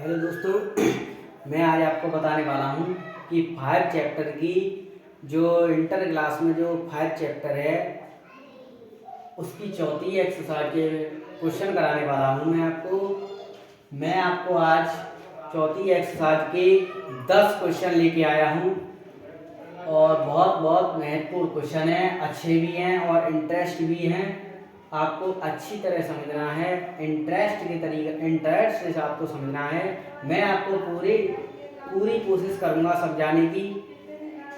Hello दोस्तों, मैं आज आपको बताने वाला हूँ कि 5 चैप्टर की जो इंटर क्लास में जो 5 चैप्टर है उसकी चौथी एक्सरसाइज के क्वेश्चन कराने वाला हूँ। मैं आपको आज चौथी एक्सरसाइज के 10 क्वेश्चन लेके आया हूँ और बहुत बहुत महत्वपूर्ण क्वेश्चन हैं, अच्छे भी हैं और इंटरेस्ट भी हैं। आपको अच्छी तरह समझना है, इंटरेस्ट से आपको समझना है। मैं आपको पूरी कोशिश करूँगा समझाने की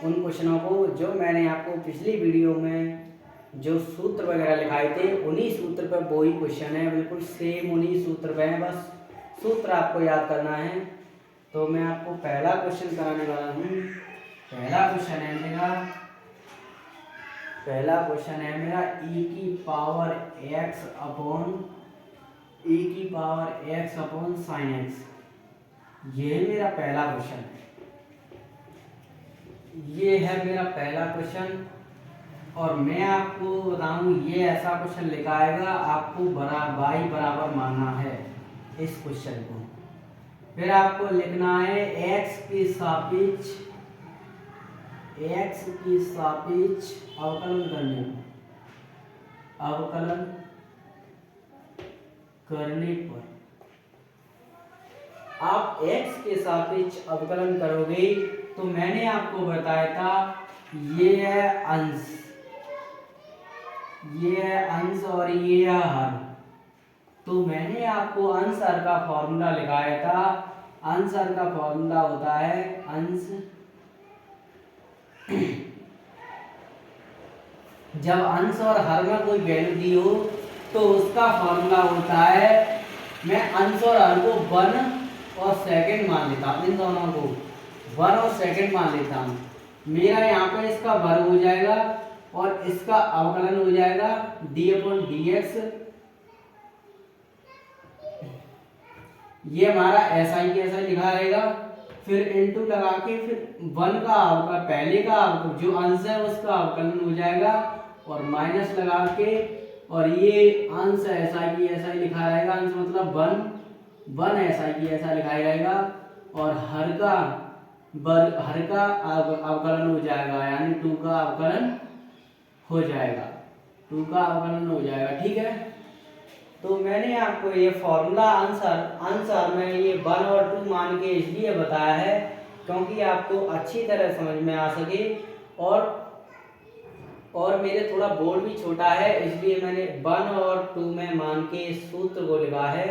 उन क्वेश्चनों को जो मैंने आपको पिछली वीडियो में जो सूत्र वगैरह लिखाए थे उन्हीं सूत्र पर वही क्वेश्चन है, बिल्कुल सेम उन्हीं सूत्र पे है, बस सूत्र आपको याद करना है। तो मैं आपको पहला क्वेश्चन कराने वाला हूँ। पहला क्वेश्चन है मेरा e की power x upon sine x। ये मेरा पहला क्वेश्चन है। ये है मेरा पहला क्वेश्चन और मैं आपको बताऊं ये ऐसा क्वेश्चन लिखा आएगा, आपको y बराबर मानना है इस क्वेश्चन को। फिर आपको लिखना है x के सापेक्ष अवकलन करने पर आप x के सापेक्ष अवकलन करोगे तो मैंने आपको बताया था ये है अंश और ये है हर। तो मैंने आपको अंश हर का फॉर्मूला लिखाया था। अंश हर का फॉर्मूला होता है जब अंश और हर में कोई वैल्यू दी हो तो उसका फॉर्मूला होता है, मैं अंश और हर को 1 और सेकंड मान लेता हूँ, इन दोनों को 1 और सेकंड मान लेता हूँ। मेरा यहाँ पे इसका वर्ग हो जाएगा और इसका अवकलन हो जाएगा d/dx। ये हमारा ऐसा ही कैसा लिखा रहेगा। फिर इनटू लगा के फिर 1 का अवकलन, पहले का जो अंश है उसका अवकलन हो जाएगा और माइनस लगा के, और ये अंश ऐसा ही लिखा रहेगा। अंश मतलब 1 ऐसा ही ऐसा लिखा रहेगा और हर का अवकलन हो जाएगा, यानी 2 का अवकलन हो जाएगा। 2 का अवकलन हो जाएगा, ठीक है। तो मैंने आपको ये फॉर्मूला आंसर में ये 1 और 2 मान के इसलिए बताया है क्योंकि आपको अच्छी तरह समझ में आ सके। और मेरे थोड़ा बोर्ड भी छोटा है इसलिए मैंने 1 और 2 में मान के इस सूत्र को लिखा है।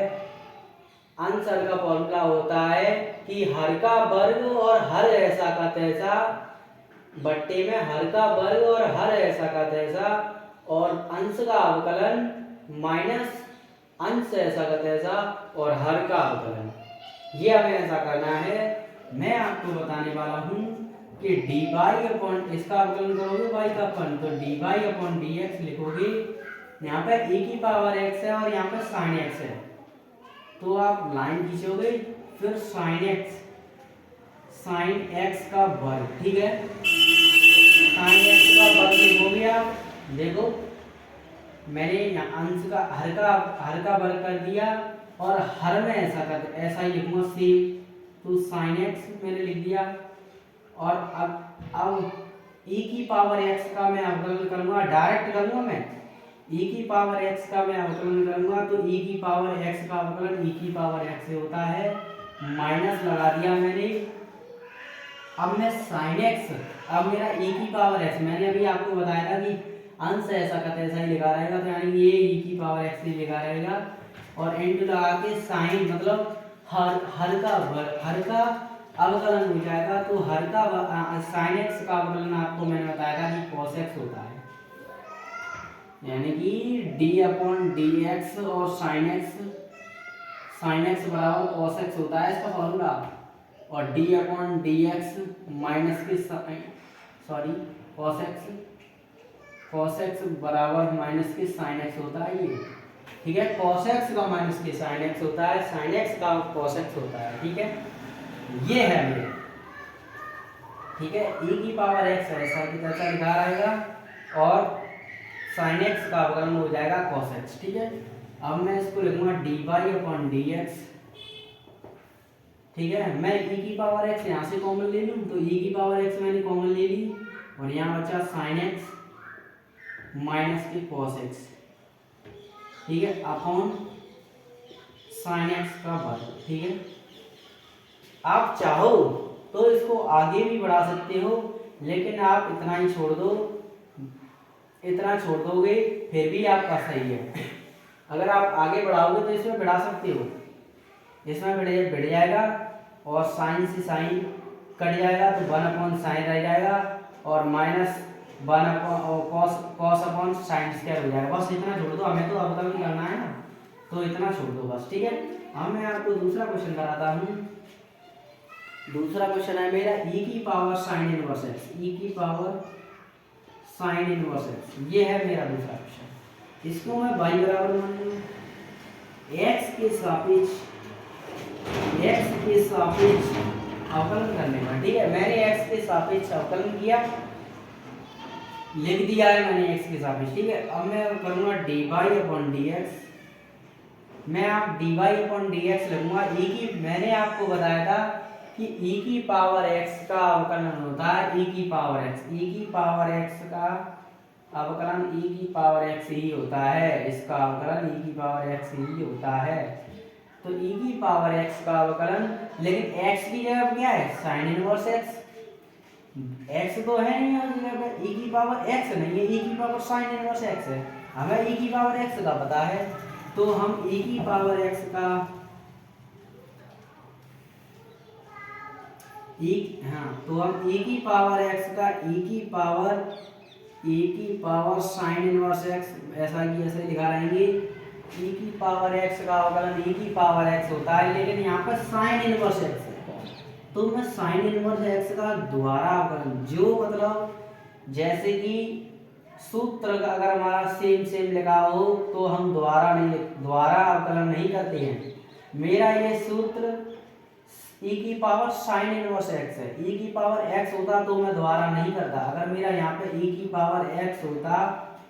आंसर का फॉर्मूला होता है कि हर का वर्ग और हर ऐसा का तैसा बट्टे में हर का वर्ग और हर ऐसा का तैसा और अंश का अवकलन माइनस अंश ऐसा का तैसा और हर का अवकलन। ये हमें ऐसा करना है। मैं आपको बताने वाला हूँ कि dy इसका अवकलन करोगे y का फलन, तो dy/dx लिखोगे। यहाँ पे e की पावर x है और यहाँ पे sin x है, तो आप लाइन खींचोगे फिर sin x का वर्ग, ठीक है। sin x का वर्ग लिखोगे आप। देखो मैंने अंश का हर का वर्ग कर दिया और हर में ऐसा ही लिखूंगा सेम, तो sin x मैंने लिख दिया। और अब e की पावर x का मैं अवकलन करूंगा, डायरेक्ट करूंगा मैं e की पावर x का मैं अवकलन करूंगा, तो e की पावर x का अवकलन e की पावर x से होता है, माइनस लगा दिया मैंने। अब मैं sin x, अब मेरा e की पावर x, मैंने अभी आपको बताया था कि अंश ऐसा का तैसा ही लिखा रहेगा, तो यानी ये e की पावर x से लिखा रहेगा और इनटू लगा के साइन मतलब हर का अवकलन हो जाएगा। तो हर का sin x का अवकलन आपको मैंने बताया था कि cos x होता है, यानी कि d/dx और sin x बराबर cos x होता है इसका फॉर्मूला, और d/dx माइनस के cos x बराबर माइनस के sin x होता है ये, ठीक है। cos x का माइनस के sin x होता है, sin x का cos x होता है, ठीक है। ये है मेरे, ठीक है। e की पावर x ऐसा की तैसा लिखा रहेगा और sin x का अवकलन हो जाएगा cos x, ठीक है। अब मैं इसको लिखूंगा dy/dx ठीक है। मैं e की पावर x यहाँ से कॉमन ले लूँ, तो e की पावर x मैंने कॉमन ले ली और यहाँ बचा sin x माइनस के cos x, ठीक है, अपॉन sin x का वर्ग, ठीक है। आप चाहो तो इसको आगे भी बढ़ा सकते हो, लेकिन आप इतना ही छोड़ दो, इतना छोड़ दोगे फिर भी आपका सही है। अगर आप आगे बढ़ाओगे तो इसमें बढ़ा सकते हो, इसमें बढ़ जाएगा और साइन से साइन कट जाएगा तो 1/sin रह जाएगा और minus 1/cos upon sine square हो जाएगा। बस इतना छोड़ दो, हमें तो अब तक करना है ना, तो इतना छोड़ दो बस, ठीक है। अब मैं आपको दूसरा क्वेश्चन कराता हूँ। दूसरा क्वेश्चन है मेरा e की power sine inverse x, e की पावर साइन इनवर्स x, ये है मेरा दूसरा क्वेश्चन। इसको मैं y बराबर मान लूँ x के सापेक्ष अवकलन करने का, ठीक है। मैंने x के सापेक्ष अवकलन किया, लिख दिया है मैंने x के सापेक्ष, ठीक है। अब मैं करूँगा dy/dx, मैं आप dy/dx लगूंगा। मैंने आपको बताया था कि e की पावर x का अवकलन होता है e की पावर x, e की पावर x का अवकलन e की पावर x ही होता है, इसका अवकलन e की पावर x ही होता है। तो e की पावर x का अवकलन, लेकिन x की जगह क्या है, साइन इनवर्स x, x तो है नहीं और जगह पे e की पावर x नहीं है, e की पावर साइन इनवर्स x है। हमें e की पावर x का पता है, तो हम e की पावर x का तो हम e की पावर x का e की पावर साइन इनवर्स x ऐसा की ऐसे दिखा रहेंगे। e की पावर x का अवकलन e की पावर x होता है, लेकिन यहाँ पर साइन इनवर्स x है, तो मैं साइन इनवर्स x का दोबारा अवकलन, जो मतलब जैसे कि सूत्र का अगर हमारा सेम लिखा हो तो हम दोबारा अवकलन नहीं करते हैं। मेरा ये सूत्र e की पावर साइन इनवर्स x है, e की पावर x होता तो मैं दोबारा नहीं करता। अगर मेरा यहाँ पे e की पावर x होता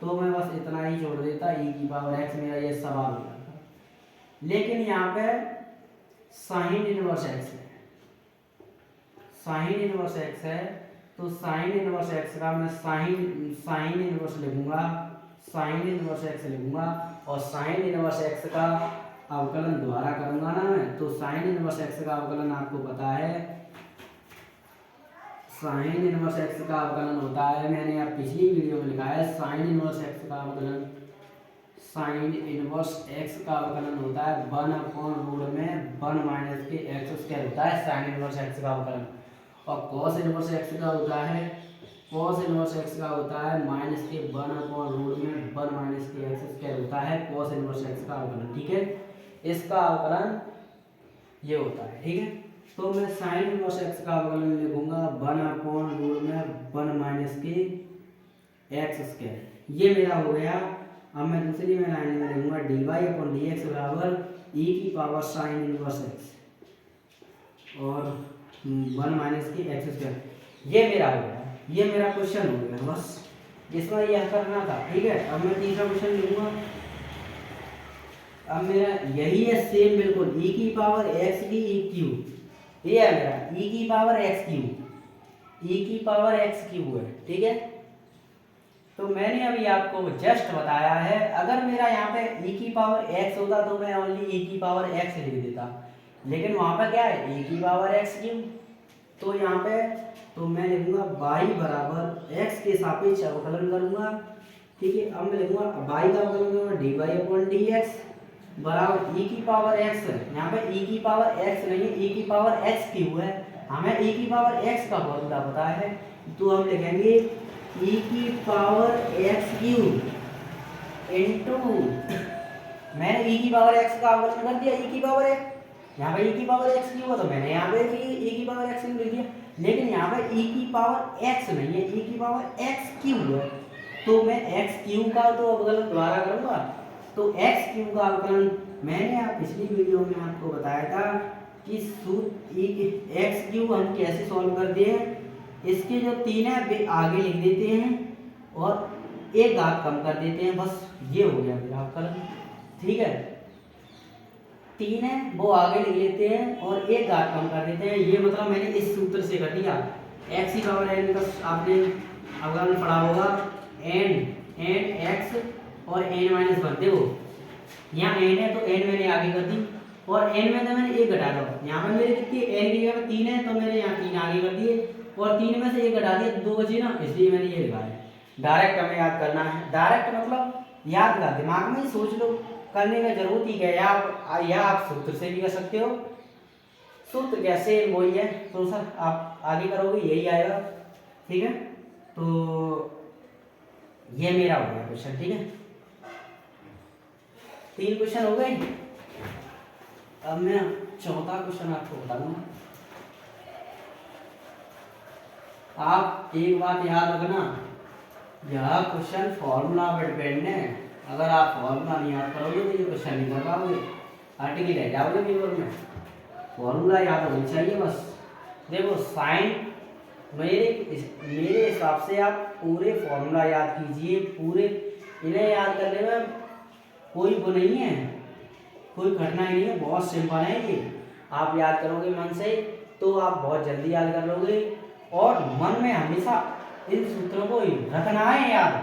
तो मैं बस इतना ही छोड़ देता, e की पावर x मेरा ये सवाल हो जाता। लेकिन यहाँ पे साइन इनवर्स x है, साइन इनवर्स x है, तो साइन इनवर्स x का मैं साइन इनवर्स लिखूंगा, साइन इनवर्स x लिखूंगा और साइन इनवर्स x का अवकलन दोबारा करूंगा ना मैं, तो साइन इनवर्स x का अवकलन आपको पता है, साइन इनवर्स x का अवकलन होता है, मैंने आप पिछली वीडियो में लिखा है, साइन इनवर्स x का अवकलन, साइन इनवर्स x का अवकलन होता है 1/रूट में 1 माइनस के x² होता है साइन इनवर्स x का अवकलन। और cos इनवर्स x का होता है, cos इनवर्स x का होता है माइनस के 1/रूट में 1 माइनस के x² होता है cos इनवर्स x का अवकलन, ठीक है। इसका अवकलन ये होता है, ठीक है। तो मैं साइन इनवर्स x का अवकलन लिखूंगा 1/रूट में 1 माइनस के x², ये मेरा हो गया। अब मैं दूसरी में लाइन में लिखूंगा dy/dx बराबर e की पावर साइन इनवर्स x और 1 माइनस की x², ये मेरा हो गया, ये मेरा क्वेश्चन हो गया, बस इसमें यह करना था, ठीक है। अब मैं तीसरा क्वेश्चन लिखूंगा। अब मेरा यही है सेम बिल्कुल, e की पावर x की e³, ये है मेरा e की पावर x³, e की पावर x³ है, ठीक है। तो मैंने अभी आपको जस्ट बताया है, अगर मेरा यहाँ पे e की पावर x होता तो मैं ओनली e की पावर x लिख देता, लेकिन वहाँ पर क्या है e की पावर x³, तो यहाँ पे तो मैं लिखूंगा y बराबर x के सापेक्ष अवकलन करूंगा, ठीक है। अब मैं लिखूंगा y का अवकलन करूंगा dy/dx बराबर e की पावर x, यहाँ पे e की पावर x नहीं है, e की पावर x³ है, हमें e की पावर x का फॉर्मूला पता है, तो हम लिखेंगे e की पावर x³ इंटू, मैंने e की पावर x का अवकलन कर दिया e की पावर x, यहाँ पे e की पावर x³ है तो मैंने यहाँ पे भी e की पावर x³ लिख दिया, लेकिन यहाँ पे e की पावर x नहीं है, e की पावर x³ है, तो मैं x³ का तो अवकलन दोबारा करूंगा, तो x³ का अवकलन मैंने आप पिछली वीडियो में आपको बताया था कि x³ हम कैसे सॉल्व करते हैं, इसके जो 3 है वे आगे लिख देते हैं और एक घात कम कर देते हैं, बस ये हो गया मेरा अवकलन, ठीक है। 3 है वो आगे लिख लेते हैं और एक घात कम कर देते हैं। ये मतलब मैंने इस सूत्र से कर दिया। एक्स की पावर एन का आपने अवकलन में पढ़ा होगा, एन एक्स और एन माइनस 1। देखो यहाँ एन है तो एन मैंने आगे कर दी और एन में तो मैंने एक घटा दो। यहाँ पर मेरे कितनी एन की जगह 3 है तो मैंने यहाँ 3 आगे कर दिए और 3 में से एक घटा दिया, 2 बची ना, इसलिए मैंने ये लिखा है। डायरेक्ट हमें याद करना है। डायरेक्ट मतलब याद का दिमाग में ही सोच लो, करने में जरूरत ही क्या है। या आप सूत्र से भी कर सकते हो। सूत्र कैसे वही है तो सर आप आगे करोगे यही आएगा। ठीक है, तो ये मेरा हो गया क्वेश्चन। ठीक है, 3 क्वेश्चन हो गए। अब मैं चौथा क्वेश्चन आपको बता दूंगा। आप एक बात याद रखना, यह क्वेश्चन फॉर्मूला पर डिपेंड है। अगर आप फॉर्मूला नहीं याद करोगे तो ये क्वेश्चन नहीं कर पाओगे, अटके रह जाओगे पेपर में। फॉर्मूला याद होना चाहिए बस। देखो साइन, मेरे हिसाब से आप पूरे फॉर्मूला याद कीजिए, पूरे। इन्हें याद करने में कोई वो नहीं है, कोई कठिनाई नहीं है, बहुत सिंपल है ये। आप याद करोगे मन से तो आप बहुत जल्दी याद कर लोगे। और मन में हमेशा इन सूत्रों को रखना है याद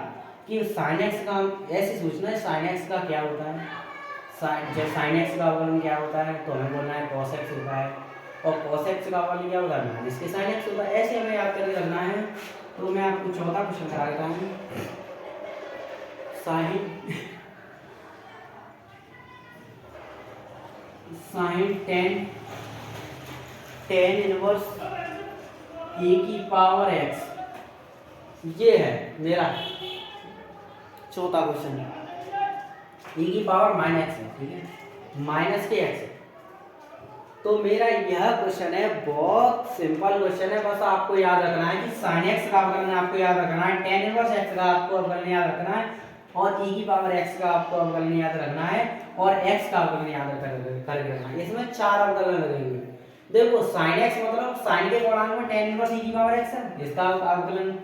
कि साइन एक्स का ऐसे सोचना है, साइन एक्स का क्या होता है, जब साइन एक्स का अवकलन क्या होता है तो हमें बोलना है कॉस एक्स होता है, और कॉस एक्स का अवकलन क्या होता है जिसके साइन एक्स होता है। ऐसे हमें याद करके रखना है। तो मैं आपको चौथा क्वेश्चन करा देता हूँ। साइन टेन इनवर्स ए की पावर एक्स, ये है मेरा चौथा क्वेश्चन। ए की पावर माइनस है, ठीक है, माइनस के एक्स है। तो मेरा यह क्वेश्चन है, बहुत सिंपल क्वेश्चन है। बस आपको याद रखना है कि साइन एक्स का अवकलन आपको याद रखना है, टेन इनवर्स एक्स का आपको अवकलन याद रखना है, और ई की पावर एक्स का आपको अवकलन याद रखना है, और एक्स का अवकलन याद करके रखना है। इसमें 4 अवकलन लगेंगे। देखो साइन एक्स मतलब साइन के गुणांक में टेन इनवर्स ई की पावर एक्स है, इसका अवकलन,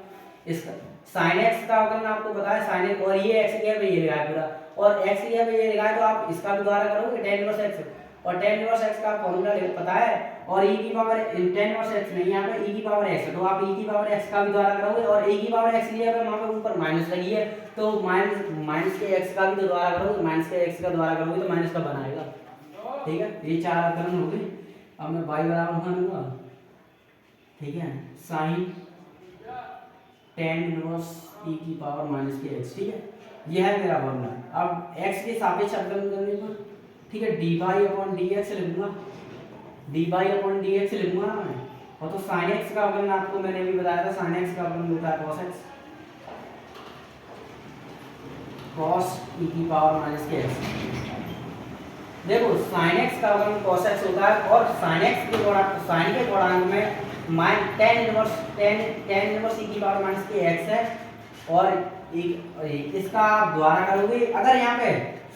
इसका साइन एक्स का अवकलन आपको पता है साइन एक्स, और ये एक्स क्या है ये लिखा है पूरा, और एक्स क्या है ये लिखा है, तो आप इसका भी द्वारा करोगे टेन इनवर्स एक्स, और टेन इनवर्स एक्स का फॉर्मूला पता है, और e की पावर टेन इनवर्स एक्स नहीं, यहाँ पे e की पावर x है, तो आप e की पावर x का भी द्वारा करोगे, और e की पावर x लिया है वहाँ पे ऊपर माइनस लगी है, तो माइनस के x का भी तो द्वारा करोगे, माइनस के x का द्वारा करोगे तो माइनस का बनाएगा। ठीक है, ये 4 अवकलन हो गए। अब मैं y बराबर लूंगा, ठीक है, साइन टेन इनवर्स e की पावर माइनस के x, ठीक है, यह है मेरा फॉर्मूला। अब x के सापेक्ष अवकलन करने पर, ठीक है, dy अपॉन dx लिखूंगा, dy अपॉन dx लिखूंगा ना मैं। और तो sin x का अवकलन आपको मैंने भी बताया था, sin x का अवकलन होता है cos x, cos e की पावर माइनस के x। देखो sin x का अवकलन cos x होता है, और sin x के गुणांक, sin के गुणांक में tan इनवर्स e की पावर माइनस के x है, और इसका आप द्वारा करोगे। अगर यहाँ पे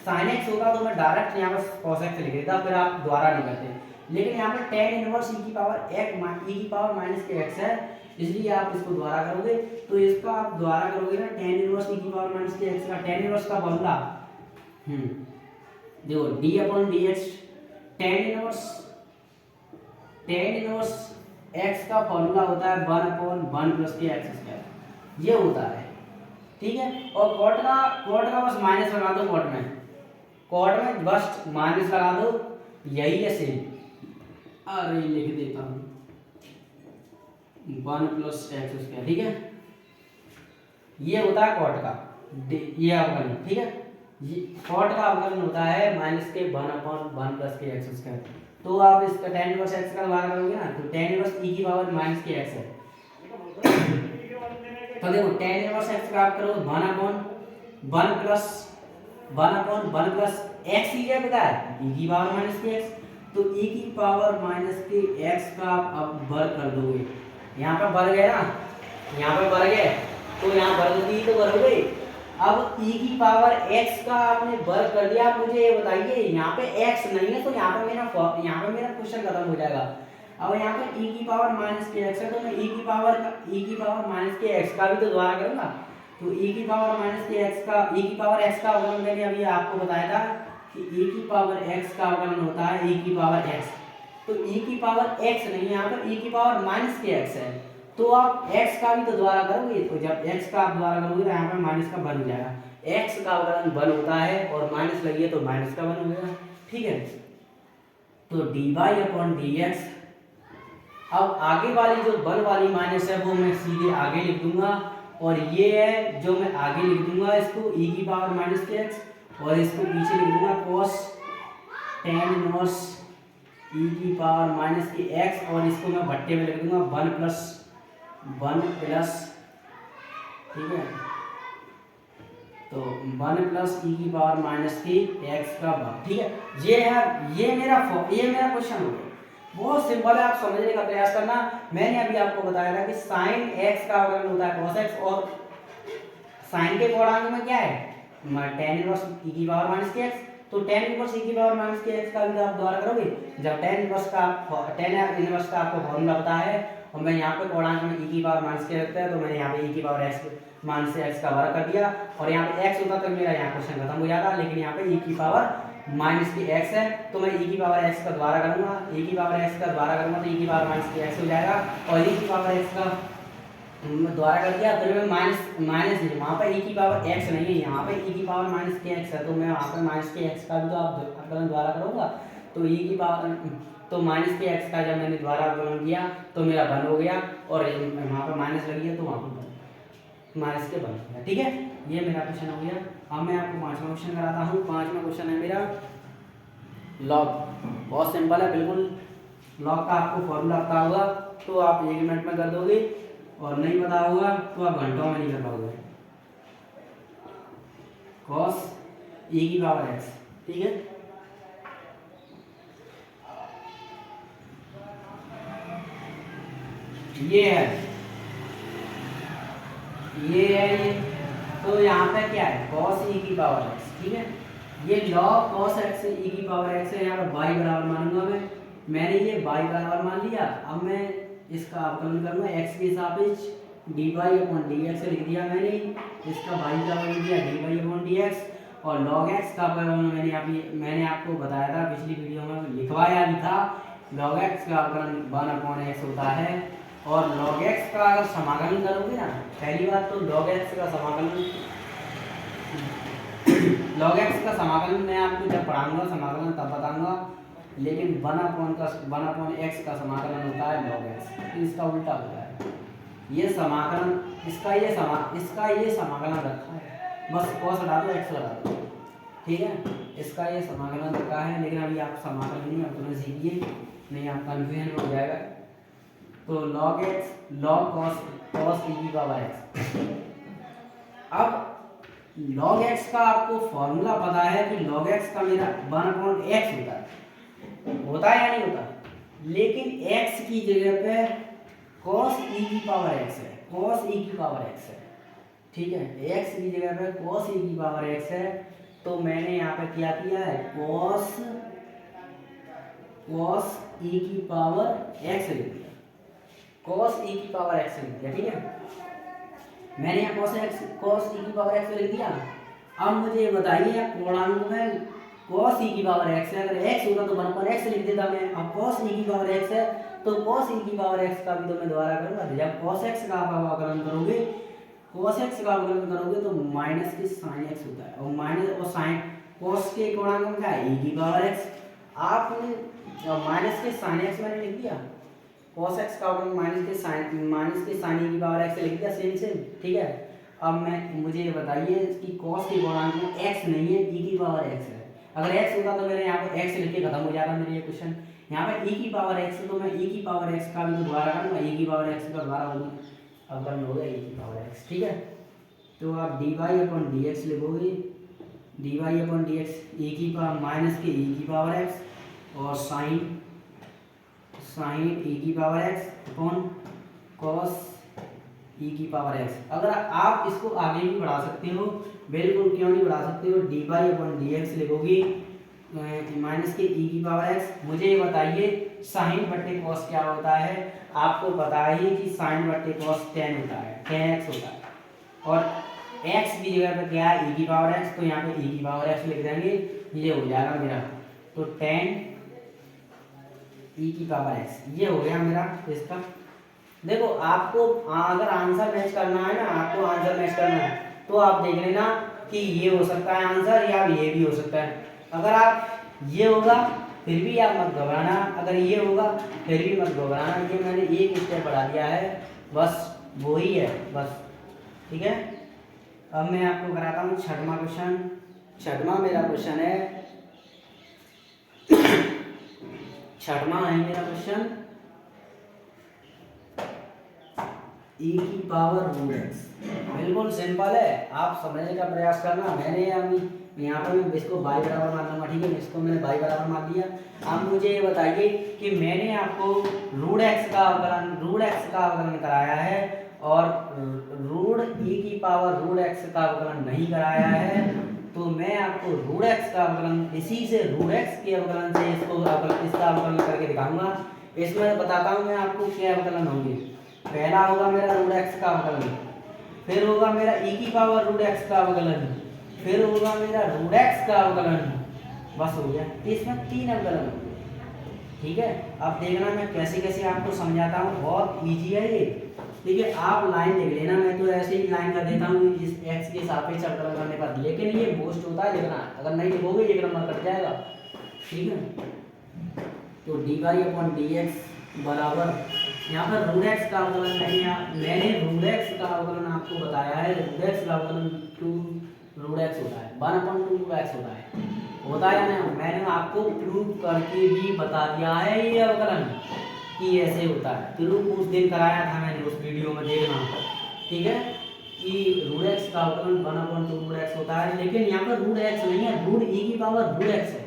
sin x होगा तो मैं डायरेक्ट यहाँ पर cos x लिख देता, फिर आप द्वारा नहीं करते, लेकिन यहाँ पे tan इनवर्स e की पावर माइनस के x है, इसलिए आप इसको द्वारा करोगे। तो इसका आप द्वारा करोगे ना tan इनवर्स e की पावर माइनस के x का, tan इनवर्स का फॉर्मूला देखो d upon dx, tan inverse x का फॉर्मूला होता है 1 अपॉन 1 प्लस के x स्क्वायर, ये होता है। ठीक है, और कॉट का बस माइनस लगा दो, कॉट में बस माइनस लगा दो, यही है सेम। अरे लिख देता हूँ 1 प्लस एक्स स्क्वायर, ठीक है, ये होता है कॉट का, ये अवकलन, ठीक है, ये कॉट का अवकलन होता है माइनस के 1 अपॉन 1 प्लस के एक्स स्क्वायर। तो आप इसका tan इनवर्स x का द्वारा करोगे ना, तो tan इनवर्स e की पावर माइनस के x है। तो देखो tan इनवर्स x का आप करो 1 अपॉन 1 प्लस x ही क्या पता है e की पावर माइनस के x, तो e की पावर माइनस के x का आप अब वर्ग कर दोगे। यहाँ पे वर्ग है ना, यहाँ पे वर्ग है, तो यहाँ वर्ग की तो वर्ग गई। अब e की पावर x का आपने वर्ग कर दिया। मुझे ये बताइए यहाँ पे x नहीं है, तो यहाँ पे मेरा क्वेश्चन खत्म हो जाएगा। अब यहाँ पे e की पावर माइनस के x है, तो मैं e की पावर माइनस के x का भी तो द्वारा करूंगा। तो e की पावर माइनस के x का, e की पावर x का अवकलन मैंने अभी आपको बताया था कि e की पावर x का अवकलन होता है e की पावर x। तो e की पावर x नहीं है यहाँ पर, e की पावर माइनस के x है। तो आप x का भी तो द्वारा करोगे, तो जब x का आप द्वारा करोगे तो यहाँ पर माइनस का वन हो जाएगा। x का अवकलन वन होता है और माइनस लगी है तो माइनस का वन हो गया। ठीक है, तो dy अपॉन dx। अब आगे वाली जो वन वाली माइनस है वो मैं सीधे आगे लिख दूंगा, और ये है जो मैं आगे लिख दूंगा इसको e की पावर माइनस के x, और इसको पीछे लिख दूंगा cos tan इनवर्स e की पावर माइनस के x, और इसको मैं भट्टे में लिख दूंगा वन प्लस, ठीक है, तो वन प्लस e की पावर माइनस की x का वन। ठीक है, ये मेरा क्वेश्चन हो गया। बहुत सिंपल है, आप समझने का प्रयास करना। मैंने अभी आपको बताया था कि साइन x का अवकलन होता है cos x, और साइन के कोणांक में क्या है tan इनवर्स e की पावर माइनस के x। तो tan इनवर्स e की पावर माइनस के x का भी आप द्वारा करोगे। जब tan इनवर्स का आपको फॉर्मूला पता है, और मैं यहाँ पे कोणांक में e की पावर माइनस के रखता है, तो मैंने यहाँ पे e की पावर x माइनस से x का वर्ग कर दिया, और यहाँ पे x होता तो मेरा यहाँ क्वेश्चन खत्म हो जाता। लेकिन यहाँ पे e की पावर माइनस की x है, तो मैं e की पावर x का द्वारा करूंगा, e की पावर x का द्वारा करूंगा तो e की पावर माइनस की x हो जाएगा, और e की पावर x का द्वारा कर दिया तो मैं माइनस वहाँ पर e की पावर x नहीं है, यहाँ पे e की पावर माइनस के x है, तो मैं वहाँ पर माइनस के x का भी तो आप अवकलन द्वारा करूंगा। तो e की पावर तो माइनस के x का जब मैंने द्वारा अवकलन किया तो मेरा वन हो गया, और वहाँ पर माइनस लगी है तो वहाँ पर माइनस के वन हो गया। ठीक है, ये मेरा क्वेश्चन हो गया। अब मैं आपको पांचवा क्वेश्चन कराता हूँ। पांचवा क्वेश्चन है मेरा लॉग। बहुत सिंपल है बिल्कुल, लॉग का आपको फॉर्मूला पता होगा तो आप 1 मिनट में कर दोगे, और नहीं पता होगा तो आप घंटों में नहीं कर पाओगे। cos e की पावर x, ठीक है, ये है तो यहाँ पे क्या है cos e की पावर x, ठीक है, ये log cos x e की पावर x है। यहाँ पर y बराबर मानूंगा मैंने ये y बराबर मान लिया। अब मैं इसका अवकलन करूंगा x के सापेक्ष dy अपॉन dx लिख दिया मैंने, इसका y का लिख दिया dy अपॉन dx, और log x का मैंने आपको बताया था पिछली वीडियो में, लिखवाया भी था। log x का अवकलन 1 अपॉन x होता है, और log x का अगर समाकलन करोगे ना, पहली बात तो log x का समाकलन मैं आपको जब पढ़ाऊंगा समाकलन तब बताऊंगा, लेकिन 1 अपॉन x का समाकलन होता है log x, इसका उल्टा होता है। ये समाकलन इसका ये समाकलन रखा है, बस cos हटा दो x लगा दो, ठीक है, इसका ये समाकलन रखा है। लेकिन अभी आप समाकलन नहीं आप तुम्हें सीखिए, नहीं आप कन्फ्यूजन हो जाएगा। तो log x log cos e की पावर x। अब log x का आपको फॉर्मूला पता है कि log x का मेरा 1 अपॉन x होता है या नहीं होता, लेकिन x की जगह पे cos e की पावर x है, cos e की पावर x है, ठीक है, x की जगह पे cos e की पावर x है। तो मैंने यहाँ पे क्या किया है cos e की पावर x लिख दिया, cos e की पावर x लिख दिया, ठीक है, मैंने यहाँ cos e की पावर x लिख दिया। अब मुझे बताइए पूर्णांक में cos e की पावर x है, अगर x होता तो 1 पर x लिख देता मैं। अब cos e की पावर x है तो cos e की पावर x का भी तो मैं दोबारा करूंगा। जब cos x का आप अवकलन करोगे तो माइनस की sin x होता है, और माइनस और sin cos के पूर्णांक में क्या है e की पावर x। आपने माइनस के sin x मैंने लिख दिया, cos x का माइनस के sin e की पावर x लिख दिया, सेम, ठीक है। अब मुझे ये बताइए कि cos के गुणांक में x नहीं है, e की पावर x है। अगर x होता तो मेरे यहाँ पे x लिख के खत्म हो जाता मेरे ये क्वेश्चन। यहाँ पे e की पावर x है तो मैं e की पावर x का भी तो द्वारा करूँगा, e की पावर x का द्वारा अवकलन हो गया e की पावर x, ठीक है। तो आप dy अपॉन dx लिखोगे, dy अपॉन dx e की पावर माइनस के e की पावर x, और साइन e की power x upon cos e की पावर x। अगर आप इसको आगे भी बढ़ा सकते हो, बिल्कुल क्यों नहीं बढ़ा सकते हो, dy अपॉन dx लिखोगे माइनस के e की पावर x। मुझे ये बताइए साइन बट्टे cos क्या होता है, आपको पता है कि साइन बट्टे cos tan होता है, tan x होता है, और x की जगह पे क्या है e की पावर x, तो यहाँ पे e की पावर x लिख देंगे, ये हो जाएगा मेरा तो 10 e की पावर x, ये हो गया मेरा इसका। देखो आपको अगर आंसर मैच करना है ना, आपको आंसर मैच करना है तो आप देख लेना कि ये हो सकता है आंसर या ये भी हो सकता है। अगर आप ये होगा फिर भी आप मत घबराना, अगर ये होगा फिर भी मत घबराना, ये मैंने एक स्टेप बढ़ा दिया है, बस वही है बस, ठीक है। अब मैं आपको कराता हूँ छठवां क्वेश्चन। छठवां मेरा क्वेश्चन है, छठवां है मेरा क्वेश्चन e की पावर रूट x। बिल्कुल सिंपल है, आप समझने का प्रयास करना। मैंने अभी यहाँ पर मैं इसको y बराबर मान लूँगा, ठीक है, इसको मैंने y बराबर मान दिया। अब मुझे ये बताइए कि मैंने आपको रूट x का अवकलन कराया है और रूट e की पावर रूट x का अवकलन नहीं कराया है, तो मैं आपको रूट x का अवकलन इसी से रूट x के अवकलन से इसका अवकलन करके दिखाऊंगा। इसमें बताता हूँ मैं आपको क्या अवकलन होंगे। पहला होगा मेरा रूट x का अवकलन, फिर होगा मेरा e की पावर रूट x का अवकलन, फिर होगा मेरा रूट x का अवकलन, बस हो गया। इसमें 3 अवकलन हो गए, ठीक है। अब देखना मैं कैसे कैसे आपको समझाता हूँ, बहुत ईजी है ये, ठीक है। आप लाइन देख लेना, मैं तो ऐसे ही लाइन कर देता हूँ इस x के सापेक्ष अवकलन करने पर, लेकिन ये मोस्ट होता है लिखना, अगर नहीं लिखोगे एक नंबर कट जाएगा, ठीक है। तो dy/dx बराबर यहाँ पर रूट x का अवकलन मैंने रूट x का अवकलन आपको बताया है, रूट x का अवकलन 2 रूट x होता है, 1/2 रूट x होता है ना। मैंने आपको प्रूव करके भी बता दिया है ये अवकलन कि ऐसे होता है, प्रूफ उस दिन कराया था मैंने, उस वीडियो में देखना, ठीक है, कि रूट x का अवकलन 1/2 रूट x होता है। लेकिन यहाँ पर रूट x नहीं है, रूट e की पावर रूट x है,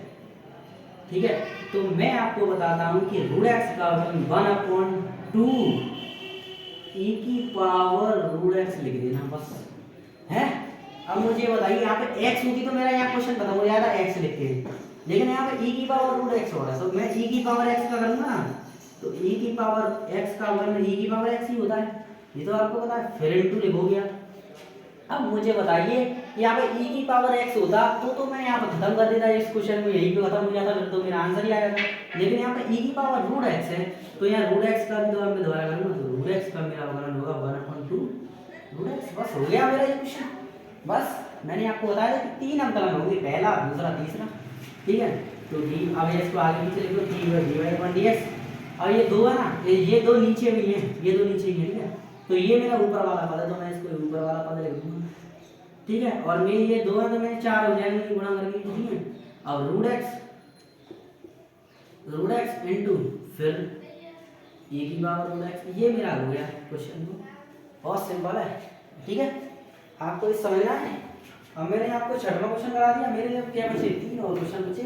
ठीक है। तो मैं आपको बताता हूँ कि रूट x का अवकलन 1/2 e की पावर रूट x लिख देना बस, है। अब मुझे बताइए यहाँ पे x होती तो मेरा यहाँ क्वेश्चन खत्म हो जाता, x लिख के, लेकिन यहाँ पे e की पावर रूट x हो रहा है, तो मैं e की पावर x का करूँगा ना, तो e की पावर x का अवकलन e की पावर x ही होता है, ये तो आपको पता है, फिर इनटू लिखोगे। अब मुझे बताइए यहाँ पे e की पावर x होता तो मैं यहाँ पे खत्म कर देता, इस क्वेश्चन में यही पे खत्म हो जाता, फिर तो मेरा आंसर ही आ जाता। लेकिन यहाँ पे e की पावर रूट x है, तो यहाँ रूट x का भी तो मैं दोबारा करूँगा, तो रूट x का मेरा अवकलन होगा 1/2 रूट x, बस हो गया मेरा ये क्वेश्चन। बस मैंने आपको बताया कि 3 अवकलन होंगे, पहला, दूसरा, तीसरा, ठीक है। तो d, अब इसको आगे पीछे लिखो, dy/dx, और ये दो है ना, ये दो नीचे भी है, ये दो नीचे भी है, ठीक है। तो ये मेरा ऊपर वाला पद है, तो मैं इसको ऊपर वाला पद लिख दूंगा, ठीक है। और मेरे ये दो है तो मेरे 4 हो जाएंगे गुणा करके, ठीक है। अब रूट x इनटू फिर e की पावर रूट x, ये मेरा हो गया क्वेश्चन, बहुत सिंपल है, ठीक है। आपको इस समझना है। अब मैंने आपको 6वां क्वेश्चन करा दिया, मेरे लिए क्या बचे 3 और क्वेश्चन बचे,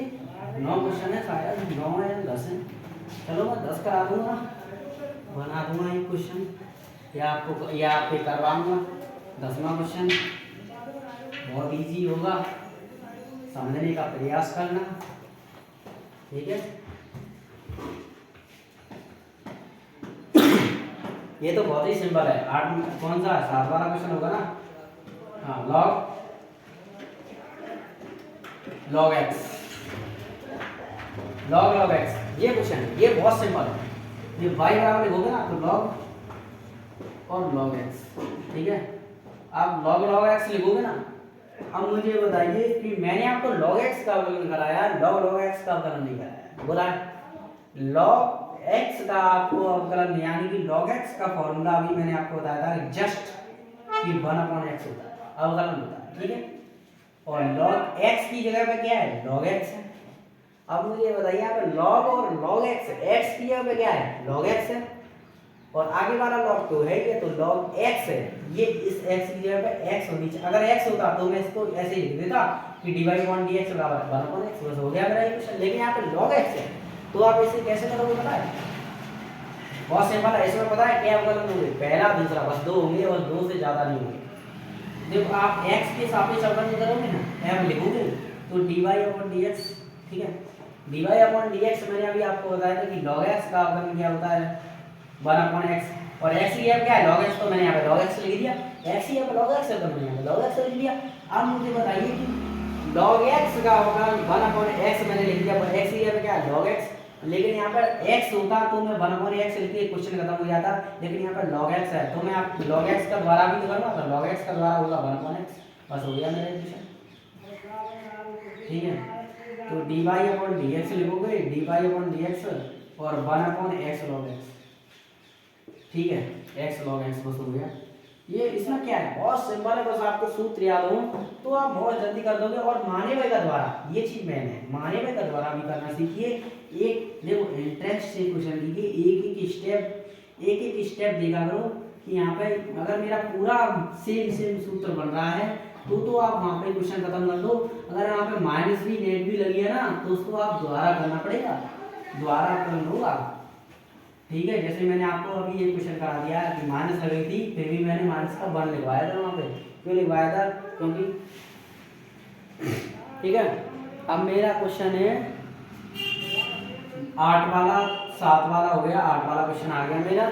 9 क्वेश्चन है, शायद 9 है या 10 है, चलो मैं 10 करा दूंगा, बना दूंगा एक क्वेश्चन, या आप पे करवाऊंगा 10वां क्वेश्चन, बहुत इजी होगा, समझने का प्रयास करना, ठीक है। ये तो बहुत ही सिंपल है, 8 कौन सा 7 वाला क्वेश्चन होगा ना, हाँ, log x, log x, ये क्वेश्चन, ये बहुत सिंपल है, ये y बराबर लिखोगे ना तो log और log x, ठीक है। आप log x लिखोगे ना। अब मुझे बताइए कि मैंने आपको log x का अवकलन कराया, log x का अवकलन नहीं कराया, बोला log x का आपको अवकलन, यानी कि log x का फॉर्मूला अभी मैंने आपको बताया था जस्ट कि 1/x होता है, अवकलन होता है, ठीक है। और log x की जगह पे क्या है, log x है। अब मुझे बताइए यहाँ पे log और log x की जगह पे क्या है, log x है, और आगे वाला log तो है ये, तो log x है, ये इस x की जगह पे x होनी चाहिए। अगर x होता तो मैं इसको ऐसे ही लिख देता कि dy/dx बराबर 1/x, बस हो गया मेरा ये क्वेश्चन। लेकिन यहाँ पे log x है, तो आप इसे कैसे करोगे पता है, बहुत सिंपल है। इसमें पता है क्या अवकलन होंगे, पहला दूसरा, बस 2 होंगे, और 2 से ज्यादा नहीं होंगे। देखो आप x के सापेक्ष अवकलन करोगे ना, m लिखोगे तो dy/dx, ठीक है। dy/dx मैंने अभी आपको बताया था कि log x का अवकलन क्या होता है, 1/x, और एक्स की जगह क्या है लॉग एक्स, तो मैंने यहाँ पे लॉग एक्स लिख दिया, एक्स की जगह लॉग एक्स है तो मैंने यहाँ पे लॉग एक्स लिख दिया। अब मुझे बताइए कि लॉग एक्स का होगा 1/x मैंने लिख दिया, एक्स की जगह क्या है लॉग एक्स, लेकिन यहाँ पर x होता तो मैं 1/x लिख के क्वेश्चन खत्म हो जाता, लेकिन यहाँ पर log x है तो मैं आप log x का द्वारा भी तो करूँगा, तो log x का द्वारा होगा 1/x, बस हो गया मेरा इक्वेशन। ठीक है, तो dy/dx लिखोगे, dy/dx और 1/x log x, ठीक है, x log x बस हो गया। ये इसमें क्या है, बहुत सिंपल है, बस आपको सूत्र याद हो तो आप बहुत जल्दी कर दोगे। और माने हुए का द्वारा, ये चीज मैंने माने हुए का द्वारा भी करना सीखिए। एक देखो इंटरेस्ट से क्वेश्चन लीजिए, एक एक स्टेप देखा करो कि यहाँ पे अगर मेरा पूरा सेम सूत्र बन रहा है तो आप वहाँ पे क्वेश्चन खत्म कर दो। अगर यहाँ पे माइनस भी नेट भी लगी है ना तो उसको आप दोबारा करना पड़ेगा, दोबारा कर लो आप। ठीक है, जैसे मैंने आपको अभी ये क्वेश्चन करा दिया कि माइनस लगी थी, फिर भी मैंने माइनस का 1 लिखवाया था वहाँ पे। क्यों लिखवाया था, क्योंकि ठीक है। अब मेरा क्वेश्चन है 8 वाला, 7 वाला हो गया, 8 वाला क्वेश्चन आ गया मेरा,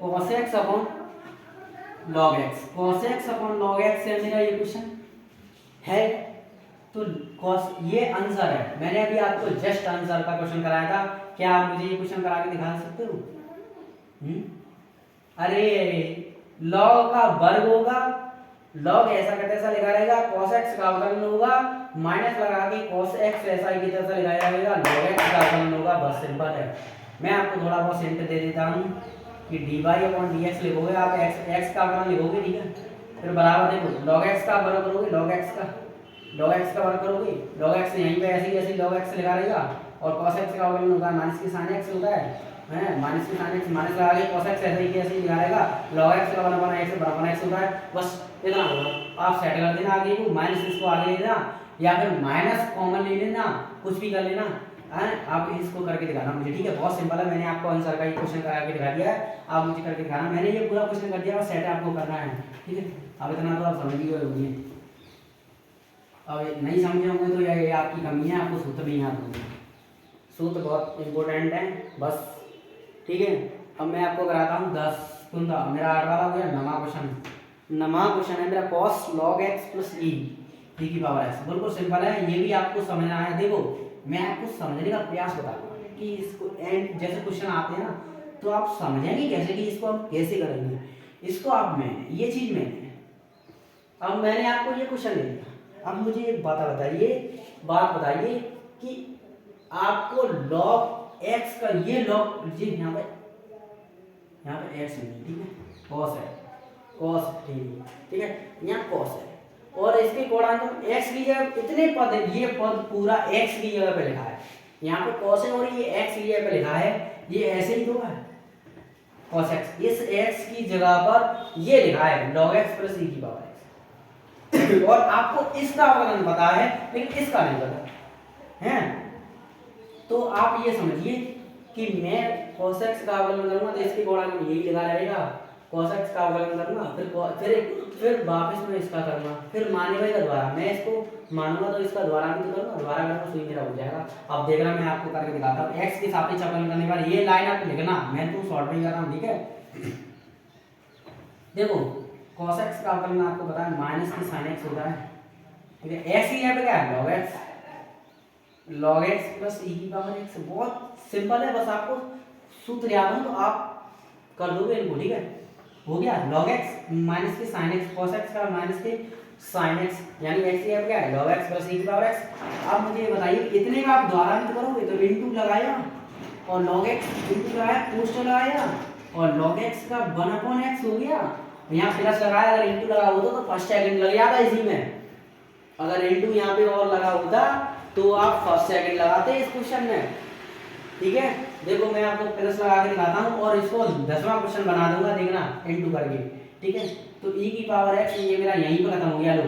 cos x upon log x, cos x upon log x है मेरा ये क्वेश्चन है। तो cos ये आंसर है, मैंने अभी आपको जस्ट आंसर का क्वेश्चन कराया था, क्या आप मुझे ये क्वेश्चन करा के दिखा सकते हो? अरे log का वर्ग होगा, log ऐसा का तैसा लिखा रहेगा, cos x का अवकलन होगा, माइनस लगा के cos x ऐसा ही की तैसा लिखा जाएगा, log x का अवकलन होगा, बस सिंपल है। मैं आपको थोड़ा बहुत हिंट दे देता हूँ कि dy/dx लिखोगे आप, x का अवकलन लिखोगे, ठीक है, फिर बराबर देखो log x का वर्ग करोगे, log x का वर्ग करोगे, log x यहीं पे ऐसे log x लिखा रहेगा, और cos x का अवकलन होगा माइनस की sin x होता है माइनस की sin x, माइनस लगा के cos x ऐसे ही लिखा रहेगा, log x का 1/x बराबर x होता है, बस इतना होगा। आप सेट कर देना आगे को, माइनस इसको आगे ले लेना या फिर माइनस कॉमन ले लेना, कुछ भी कर लेना है, आप इसको करके दिखाना मुझे, ठीक है, बहुत सिंपल है। मैंने आपको आंसर का ही क्वेश्चन करा के दिखा दिया है, आप मुझे करके दिखाना, मैंने ये पूरा क्वेश्चन कर दिया, बस सेट आपको करना है, ठीक है। अब इतना तो आप समझ ही गए होंगे, अब नहीं समझे होंगे तो ये आपकी कमी है, आपको सूत्र नहीं याद होंगे, सूत्र बहुत इंपॉर्टेंट है, बस ठीक है। अब मैं आपको कराता हूँ 10 कुंदा, मेरा 8 वाला हो गया, नमा क्वेश्चन है मेरा, cos log x plus e की पावर x, बिल्कुल सिंपल है, ये भी आपको समझना है। देखो मैं आपको समझने का प्रयास बताऊंगा कि इसको एंड जैसे क्वेश्चन आते हैं ना तो आप समझेंगे कैसे कि इसको हम कैसे करेंगे, इसको आप मैंने ये चीज मैंने अब मैंने आपको ये क्वेश्चन ले लिया, अब मुझे एक बात बताइए कि आपको log x का ये log जी यहाँ पे x नहीं, ठीक है, cos है, cos ठीक है, यहाँ cos है, और इसके कोणांक x की जगह इतने पद है, ये पद पूरा x की जगह पे लिखा है, यहाँ पे cos है और ये x की जगह पे लिखा है, ये ऐसे ही तो है cos x, इस x की जगह पर ये लिखा है log x प्लस e की पावर x, और आपको इसका अवकलन पता है लेकिन इसका नहीं पता है, तो आप ये समझिए कि मैं cos x का अवकलन करूंगा तो इसके कोणांक यही लिखा रहेगा, cos x का अवकलन करूंगा, फिर वापस मैं इसका करूंगा, फिर माने हुए का द्वारा, मैं इसको मानूंगा तो इसका द्वारा भी तो करूंगा, द्वारा करना सुई मेरा हो जाएगा। अब देखना मैं आपको करके दिखाता हूं, x के सापेक्ष अवकलन करने के बाद ये लाइन आप लिखना, मैं तो शॉर्ट में कर रहा हूं, ठीक है। देखो cos x का अवकलन आपको पता है माइनस की sin x होता है, ठीक है, x की जगह पे क्या है log x प्लस e की पावर x, बहुत सिंपल है, बस आपको सूत्र याद हो तो आप कर दोगे इनको, ठीक है, हो गया log x माइनस की sin x, cos x का माइनस की sin x, यानी x की जगह क्या है log x प्लस e की पावर x। अब मुझे ये बताइए इतने का आप द्वारा भी तो करोगे, तो इनटू लगाया और log x इनटू लगाया, पोस्ट लगाया और log x का 1/x हो गया, यहाँ प्लस लगाया, अगर इनटू लगा होता तो फर्स्ट सेकंड लग जाता इसी में, अगर इनटू यहाँ पे और लगा होता तो आप फर्स्ट सेकंड लगाते इस क्वेश्चन में, ठीक है। देखो मैं आपको प्लस लगा के दिखाता हूँ और इसको 10वां क्वेश्चन बना दूंगा, देखना इनटू करके, ठीक है। तो e की पावर x ये मेरा यहीं पे खत्म हो गया, लो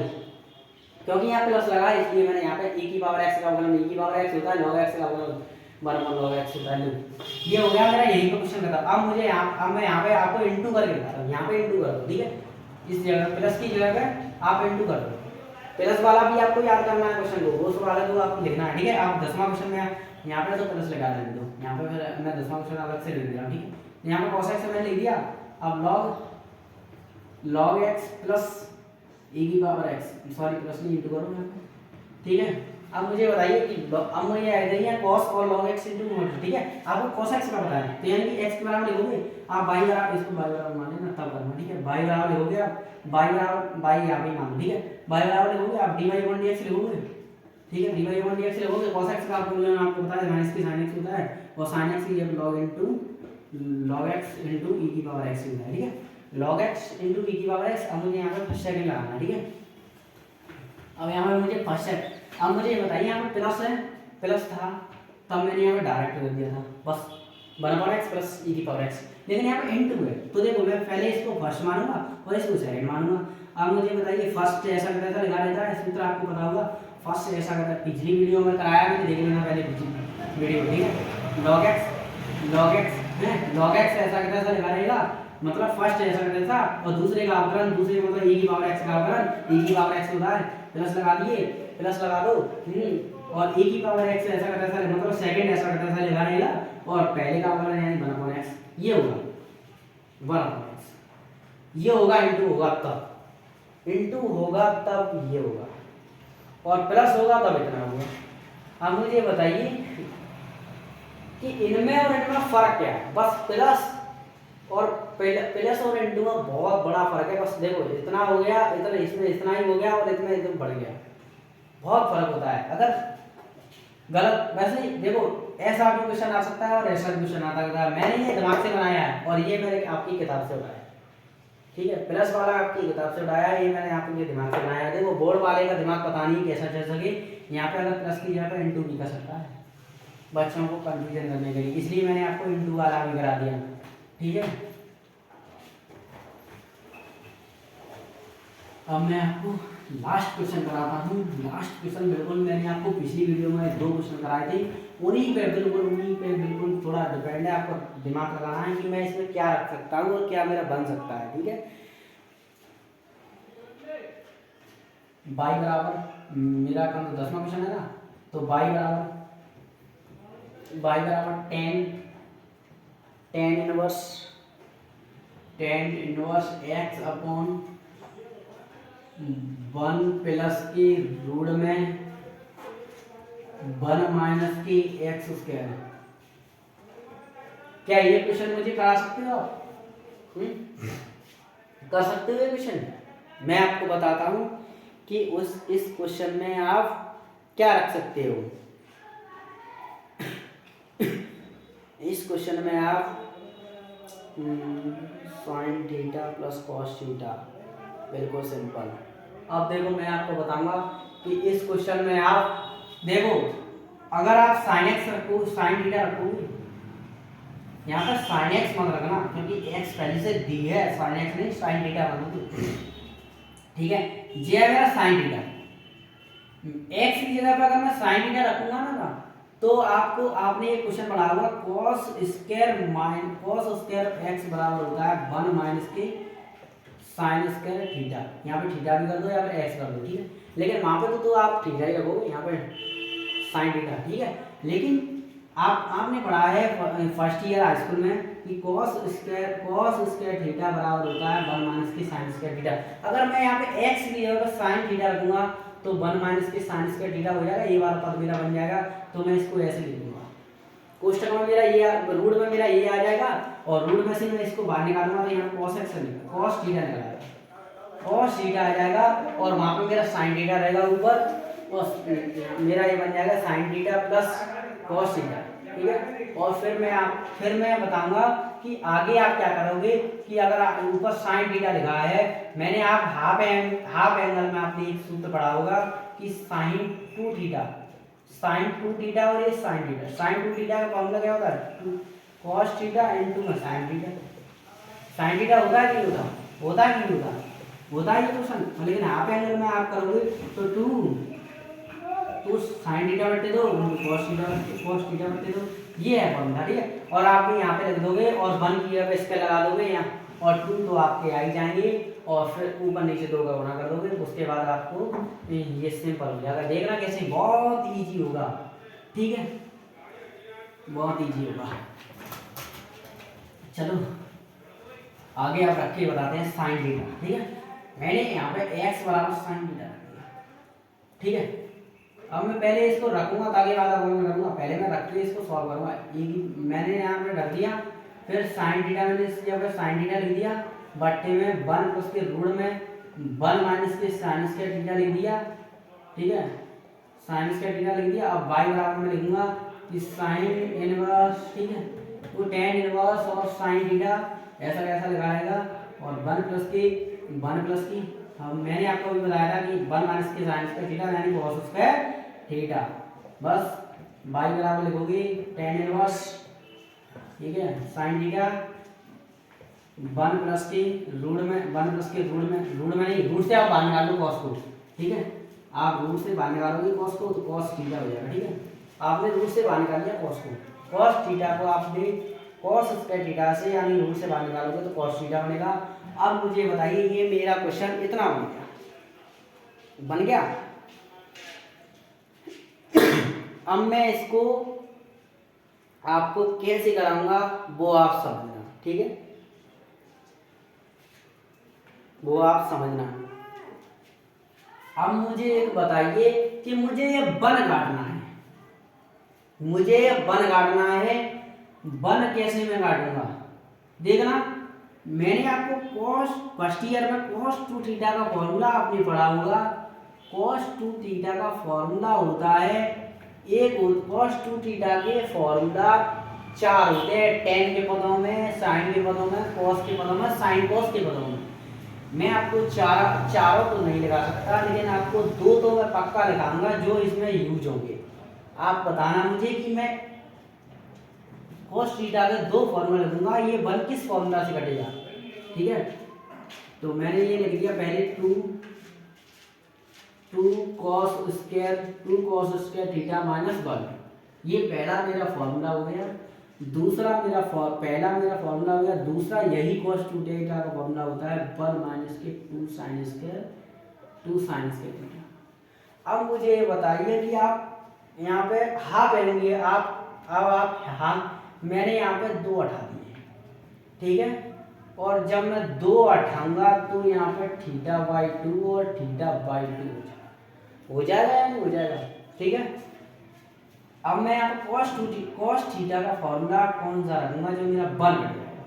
क्योंकि यहाँ प्लस लगा इसलिए मैंने यहाँ पे e की पावर x का अवकलन, e की पावर x होता है log x का अवकलन 1/log x होता है, लो ये हो गया मेरा यहीं पे क्वेश्चन खत्म। अब मुझे अब मैं यहाँ पे आपको इनटू करके दिखाता हूँ, यहाँ पे इनटू कर दो, ठीक है, इस जगह प्लस की जगह पे आप इनटू कर दो, प्लस वाला भी आपको याद करना है क्वेश्चन को, उस वाले को आपको लिखना है, ठीक है। आप 10वां क्वेश्चन में यहाँ पे तो प्लस लगा देने दो, यहाँ पे फिर मैं 10वां क्वेश्चन अलग से लिख दे रहा हूँ, ठीक है। यहाँ पे cos x मैंने लिख दिया। अब log x प्लस e की पावर x, सॉरी प्लस नहीं इंटू करो यहाँ पे, ठीक है। अब मुझे बताइए कि अब मुझे आ रही है cos और log x इंटू मोड, ठीक है। आपको cos x का पता है तो यानी कि x के बराबर लिखोगे आप y बराबर, इसको y बराबर मान लेना तब करना, ठीक है। y बराबर लिखोगे आप y बराबर y यहाँ पे मान, ठीक है। y बराबर लिखोगे आप dy upon dx लिखोगे, ठीक है। dy upon dx लिखोगे cos x का आपको पता है माइनस की sin x होता है और sin x की जब log x इंटू e की पावर x होता है, ठीक है। log x इंटू e की पावर x। अब मुझे यहाँ पे फर्स्ट सेकंड लगाना है, ठीक है। अब यहाँ पे मुझे फर्स्ट सेकंड, अब मुझे ये बताइए यहाँ पे प्लस है, प्लस था तब मैंने यहाँ पे डायरेक्ट कर दिया था बस 1/x प्लस e की पावर x, लेकिन यहाँ पे इनटू है तो देखो मैं पहले इसको फर्स्ट मानूंगा और इसको सेकंड मानूंगा। अब मुझे बताइए फर्स्ट ऐसा करता था लिखा रहता है, सूत्र आपको पता होगा, फर्स्ट ऐसा करता है, पिछली वीडियो में कराया मैंने, देख लेना पहले पिछली वीडियो, ठीक है। log x है, log x ऐसा करता था लिखा रहेगा, मतलब फर्स्ट ऐसा करता था और दूसरे का अवकलन, दूसरे मतलब e की पावर x का अवकलन, e की पावर x होता है, प्लस लगा दिए, प्लस लगा दो, और e की पावर x ऐसा करता था मतलब सेकंड ऐसा करता था लिखा रहेगा और पहले का अवकलन यानी 1/x, ये होगा 1/x, ये होगा इनटू होगा तब, इनटू होगा तब ये होगा और प्लस होगा तब इतना होगा। अब मुझे बताइए कि इनमें और इनमें फर्क क्या है, बस प्लस और प्लस और इनटू में बहुत बड़ा फर्क है, बस देखो इतना हो गया, इतना इसमें इतना ही हो गया और इतना एकदम बढ़ गया, बहुत फर्क होता है। अगर गलत वैसे ही देखो ऐसा भी क्वेश्चन आ सकता है और ऐसा भी क्वेश्चन आता है, मैंने ये दिमाग से बनाया है और ये मैंने आपकी किताब से उठाया, ठीक है। प्लस वाला आपकी किताब से उठाया, ये मैंने आपके दिमाग से बनाया। देखो बोर्ड वाले का दिमाग पता नहीं कैसा चल सके, यहाँ पे अगर प्लस की जगह पे इनटू भी कर सकता है बच्चों को कंफ्यूजन करने के लिए, इसलिए मैंने आपको इनटू वाला भी करा दिया, ठीक है। अब मैं आपको लास्ट क्वेश्चन कराता हूँ। लास्ट क्वेश्चन बिल्कुल मैंने आपको पिछली वीडियो में 2 क्वेश्चन कराए थे, उन्हीं पे बिल्कुल थोड़ा डिपेंड है, आपको दिमाग लगाना है कि मैं इसमें क्या रख सकता हूँ और क्या मेरा बन सकता है, ठीक है। y बराबर मेरा कम 10वां क्वेश्चन है ना, तो y बराबर tan inverse x upon 1 plus की रूट में 1 माइनस की एक्स स्क्वायर। क्या ये क्वेश्चन मुझे करा सकते हो आप? कर सकते हो ये क्वेश्चन? मैं आपको बताता हूं कि इस क्वेश्चन में आप क्या रख सकते हो। इस क्वेश्चन में आप sine theta plus cos theta, बिल्कुल सिंपल। अब देखो मैं आपको बताऊंगा कि इस क्वेश्चन में आप देखो अगर आप साइन एक्स रखो, साइन थीटा रखोगे, यहाँ पर साइन एक्स मत रखना क्योंकि एक्स पहले से दी है, साइन एक्स नहीं साइन थीटा रखोगे, ठीक है। ये है मेरा साइन थीटा, एक्स की जगह पर अगर मैं साइन थीटा रखूंगा ना तो आपको आपने ये क्वेश्चन पढ़ा होगा cos स्क्वायर एक्स बराबर होता है 1 माइनस के साइन स्क्वायर थीटा। यहाँ पे थीटा भी कर दो या फिर एक्स कर दो, ठीक है। लेकिन वहां पे तो आप थीटा ही रखोगे, यहाँ पे साइन थीटा, ठीक है। लेकिन आपने पढ़ा है फर्स्ट ईयर हाई स्कूल में कि cos स्क्वायर थीटा बराबर होता है 1 माइनस के साइन स्क्वायर थीटा। अगर मैं यहाँ पे x की जगह पर साइन थीटा रखूंगा तो 1 माइनस के साइन स्क्वायर थीटा हो जाएगा, ये वाला पद मेरा बन जाएगा। तो मैं इसको ऐसे लिख दूंगा, कोष्टक में मेरा ये रूट में मेरा ये आ जाएगा और रूट में से मैं इसको बाहर निकालूंगा तो यहाँ cos x cos थीटा निकलेगा, cos थीटा आ जाएगा और वहां पे मेरा sin थीटा रहेगा ऊपर और मेरा ये बन जाएगा sin theta plus cos theta, ठीक है। और फिर मैं बताऊंगा कि आगे आप क्या करोगे कि अगर ऊपर sin थीटा लिखा है, मैंने आप हाफ एंगल में आपने एक सूत्र पढ़ा होगा कि sin 2 थीटा और ये sin थीटा। sin 2 थीटा का फॉर्मूला क्या होता है? cos theta into sin theta. sin theta होता है कि नहीं होता? होता है कि नहीं होता? होता है ये क्वेश्चन। लेकिन हाफ एंगल में आप करोगे तो 2 sin थीटा बटे 2 cos थीटा बटे 2, ये है फॉर्मूला, ठीक है। और आप भी यहाँ पे लिख दोगे और 1 की जगह इसका लगा दोगे यहाँ और 2 तो आपके आ ही जाएंगे और फिर ऊपर नीचे 2 का गुणा कर दोगे, उसके बाद आपको ये सिंपल हो जाएगा। देखना कैसे बहुत इजी होगा, ठीक है। बहुत ईजी होगा। चलो आगे आप रख के बताते हैं साइन थीटा। ठीक है, मैंने यहाँ पे x बराबर साइन थीटा रख दिया। ठीक है, अब मैं पहले इसको रखूंगा ताकि आधा कॉलम करूंगा, पहले मैं रख के इसको सॉल्व करूंगा। मैंने यहाँ पे रख दिया, फिर साइन थीटा मैंने इस जगह पे साइन थीटा लिख दिया, बट्टे में 1 प्लस के रूट में 1 माइनस के साइन स्क्वायर थीटा लिख दिया। ठीक है, साइन स्क्वायर थीटा लिख दिया। अब y बराबर में लिखूंगा कि साइन इनवर्स, ठीक है, तो tan इनवर्स और साइन थीटा ऐसा कैसा लिखाएगा, और 1 प्लस की मैंने आपको भी बताया था कि 1 माइनस के साइन स्क्वायर थीटा यानी cos स्क्वायर थीटा। बस y बराबर लिखोगे tan इनवर्स, ठीक है, साइन थीटा 1 प्लस के रूट में नहीं, रूट से आप बाहर निकाल लो cos को। ठीक है, आप रूट से बाहर निकालोगे cos को तो cos थीटा हो जाएगा। ठीक है, आपने रूट से बाहर निकाल लिया cos को, cos थीटा को आपने cos स्क्वायर थीटा से यानी रूट से बाहर निकालोगे तो cos थीटा बनेगा। अब मुझे बताइए, ये मेरा क्वेश्चन इतना बन गया। अब मैं इसको आपको कैसे कराऊंगा वो आप समझना। ठीक है, वो आप समझना। अब मुझे एक बताइए कि मुझे ये बन काटना है, बन कैसे मैं काटूंगा। देखना, मैंने आपको फर्स्ट ईयर में cos 2 थीटा का फॉर्मूला आपने पढ़ा होगा। cos 2 थीटा का फॉर्मूला होता है, एक cos 2 थीटा के फॉर्मूला 4 होते हैं, tan के पदों में, sin के पदों में, cos के पदों में, sin cos के पदों में। मैं आपको चारों तो नहीं लिखा सकता, लेकिन आपको 2 तो मैं पक्का लिखाऊंगा जो इसमें यूज होंगे। आप बताना मुझे कि मैं cos थीटा के 2 फॉर्मूला लिखूंगा, ये बल किस फॉर्मूला से कटेगा। ठीक है, तो मैंने ये लिख दिया पहले 2 cos स्क्वायर थीटा माइनस 1, ये पहला मेरा फॉर्मूला हो गया। दूसरा पहला मेरा फॉर्मूला हो गया, दूसरा यही cos 2 थीटा का फॉर्मूला होता है 1 माइनस के 2 साइन स्क्वायर थीटा। अब मुझे ये बताइए कि आप यहाँ पे हाफ लेंगे, अब हाफ मैंने यहाँ पे 2 हटा दिए। ठीक है, और जब मैं 2 हटाऊंगा तो यहाँ पे थीटा बाई 2 और थीटा बाई 2 हो जाएगा या नहीं हो जाएगा। ठीक है, अब मैं यहाँ पे cos थीटा का फॉर्मूला कौन सा रखूंगा जो मेरा 1 कट जाएगा।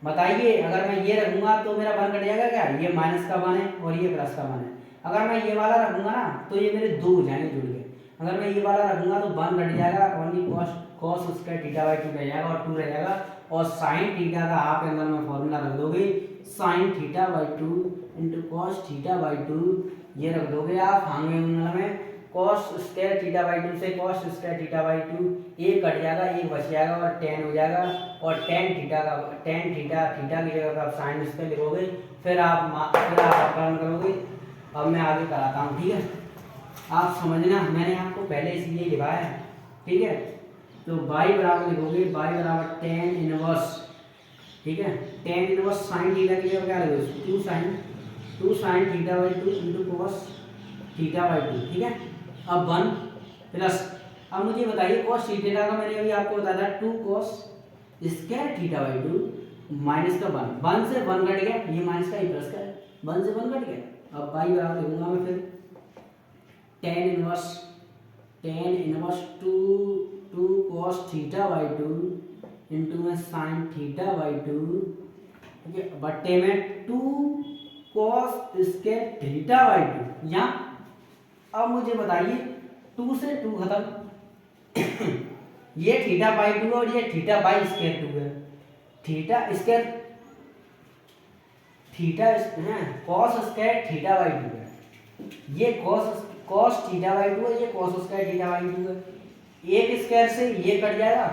बताइए, अगर मैं ये रखूंगा तो मेरा 1 कट जाएगा क्या, ये माइनस का 1 है और ये प्लस का 1 है। अगर मैं ये वाला रखूंगा ना तो ये मेरे 2 हो जाएंगे जुड़ के। अगर मैं ये वाला रखूंगा तो 1 कट जाएगा, only cos square theta by 2 रह जाएगा और 2 रह जाएगा, और साइन थीटा का आप एंगल में फॉर्मूला रख दोगे sine theta by 2 into cos theta by 2, ये रख दोगे आप हांगे एंगल में cos स्क्वायर थीटा बाई 2 से cos स्क्वायर थीटा बाई 2, एक कट जाएगा, एक बच जाएगा और tan हो जाएगा, और tan थीटा की जगह आप साइन स्क्वायर लिखोगे, फिर आप अपकरण करोगे। अब मैं आगे कराता हूँ। ठीक है, आप समझना, मैंने आपको पहले इसलिए लिखा है। ठीक है, तो y बराबर लिखोगे, y बराबर tan इनवर्स, ठीक है, tan इनवर्स साइन थीटा की जगह क्या लिखोगे 2 sine theta by 2 into cos theta by 2। ठीक है, अब 1 प्लस, अब मुझे बताइए cos थीटा का मैंने अभी आपको बताया था 2 cos square theta by 2 minus का 1 से 1 कट गया, ये माइनस का, ये प्लस का है, 1 से 1 कट गया। अब y बराबर लिखूंगा मैं फिर tan inverse 2 cos theta by 2 into में साइन थीटा बाई 2, ठीक है, बट्टे में 2 cos स्क्वायर थीटा बाई 2 यहाँ। अब मुझे बताइए 2 से 2 खत्म ये थीटा बाई 2 और ये थीटा बाई स्क्वायर 2 है, cos स्क्वायर थीटा बाई 2 है, ये cos थीटा बाई 2 है, ये cos स्क्वायर थीटा बाई 2 है। एक स्क्वायर से ये कट जाएगा,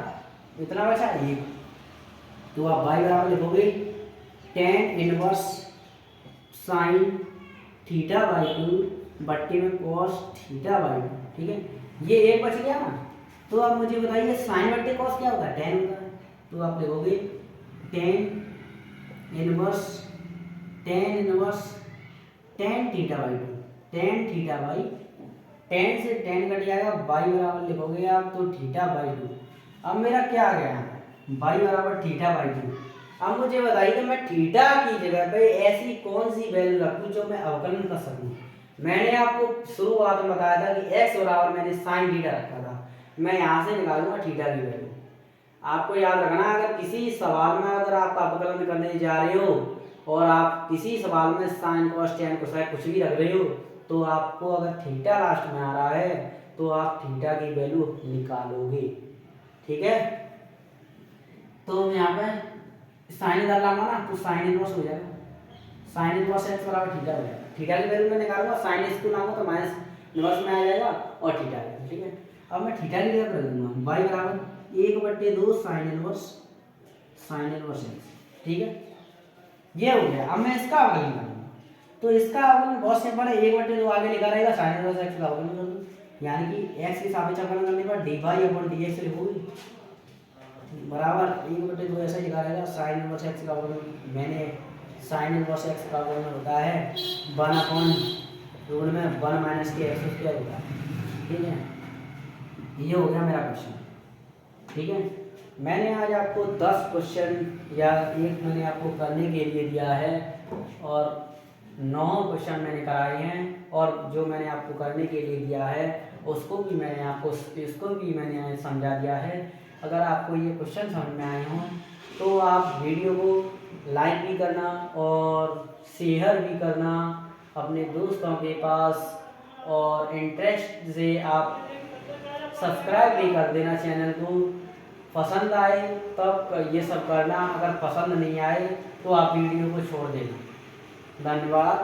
इतना बचा एक, तो आप y बराबर लिखोगे tan inverse sine theta by 2 बट्टे में cos थीटा बाई 2। ठीक है, ये एक बच गया ना, तो अब मुझे बताइए साइन बट्टे cos क्या होता है, tan होता है, तो आप लिखोगे tan inverse tan theta by 2, tan theta by, tan से tan कट जाएगा, y बराबर लिखोगे आप तो थीटा बाई 2, अब मेरा क्या आ गया, y बराबर थीटा बाई 2। अब मुझे बताइए कि मैं थीटा की जगह पे ऐसी कौन सी वैल्यू रखूं जो मैं अवकलन कर सकूं। मैंने आपको शुरुआत में बताया था कि x बराबर मैंने साइन थीटा रखा था, मैं यहाँ से निकालूंगा थीटा की वैल्यू। आपको याद रखना, अगर किसी सवाल में अगर आप अवकलन करने जा रहे हो और आप किसी सवाल में साइन कॉस टेन कोसाइन कुछ भी रख रहे हो, तो आपको अगर थीटा लास्ट में आ रहा है तो आप थीटा की वैल्यू निकालोगे। ठीक है, तो यहाँ पे साइन डालना ना, तो साइन इनवर्स हो जाएगा, साइन इनवर्स एक्स बराबर थीटा हो जाएगा। थीटा की वैल्यू मैं निकालूंगा, साइन एक्स को लाऊंगा तो माइनस इनवर्स में आ जाएगा और थीटा। ठीक है, अब मैं थीटा की जगह रख दूंगा वाई बराबर 1/2 साइन इनवर्स एक्स। ठीक है, ये हो गया। अब मैं इसका अवकलन करूंगा, तो इसका अवकलन बहुत सिंपल है, 1/2 आगे लिखा रहेगा, साइन इनवर्स एक्स का अवकलन कर दूं, यानी कि एक्स के सापेक्ष अवकलन करने पर dy अपॉन dx लिखोगे बराबर 1/2 ऐसा ही लिखा रहेगा, साइन इनवर्स एक्स का अवकलन, मैंने साइन इनवर्स एक्स का अवकलन होता है 1/रूट में 1 माइनस के एक्स स्क्वायर होता है। ठीक है, ये हो गया मेरा क्वेश्चन। ठीक है, मैंने आज आपको 10 क्वेश्चन या एक मैंने आपको करने के लिए दिया है और 9 क्वेश्चन मैंने कराए हैं, और जो मैंने आपको करने के लिए दिया है उसको भी मैंने आपको इसको भी मैंने समझा दिया है। अगर आपको ये क्वेश्चन समझ में आए हों तो आप वीडियो को लाइक भी करना और शेयर भी करना अपने दोस्तों के पास, और इंटरेस्ट से आप सब्सक्राइब भी कर देना चैनल को। पसंद आए तब ये सब करना, अगर पसंद नहीं आए तो आप वीडियो को छोड़ देना। धन्यवाद।